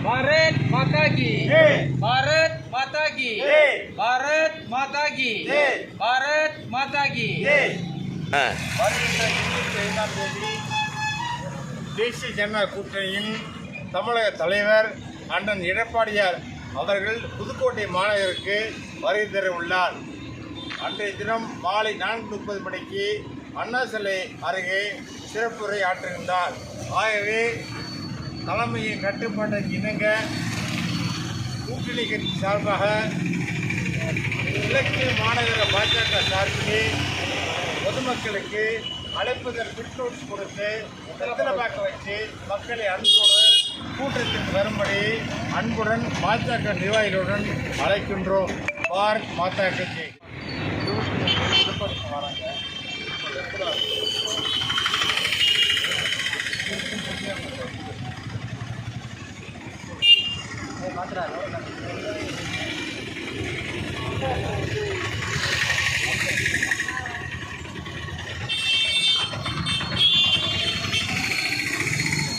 भारत माता की भारत माता की भारत माता की भारत माता की வருகின்ற 25ஆம் தேதி தேசிய ஜனநாயக கூட்டணியின் தமிழக தலைவர் அண்ணன் எடப்பாடியார் அவர்கள் புதுக்கோட்டை மாநகருக்கு வருகை தர உள்ளார். அன்றைய தினம் மாலை 4:30 மணிக்கு அண்ணா சிலை அருகே சிறப்புரை ஆற்றுகின்றார். ஆகவே தலைமையின் கட்டுப்பாட்டுக்கு இணங்க கூட்டணி கட்சி சார்பாக கிழக்கு மாநகர பாஜக சார்பிலே பொதுமக்களுக்கு அழைப்புதல் பிட்நோட்ஸ் கொடுத்து வெத்தலை பாக்க வச்சு மக்களை அன்போடு கூட்டத்திற்கு வரும்படி அன்புடன் பாஜக நிர்வாகிகளுடன் அழைக்கின்றோம். பாரத் மாதா கட்சி வராங்க.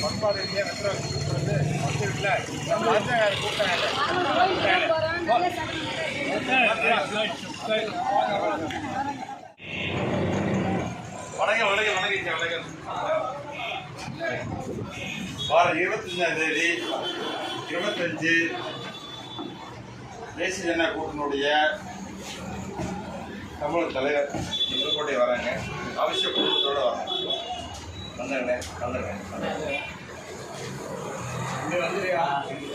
பண்பாடு இல்லையா வெத்தலை கொடுக்குறது மக்கள் பாஜக கூட்டம் வணக்கம். வாரம் 25ஆம் தேதி 25 தேசிய ஜனநாயக கூட்டணியுடைய தமிழக தலைவர் புதுக்கோட்டை வராங்க. அவசிய குடும்பத்தோடு வராங்க. வந்துடுங்க. இங்கே வந்துடுங்க.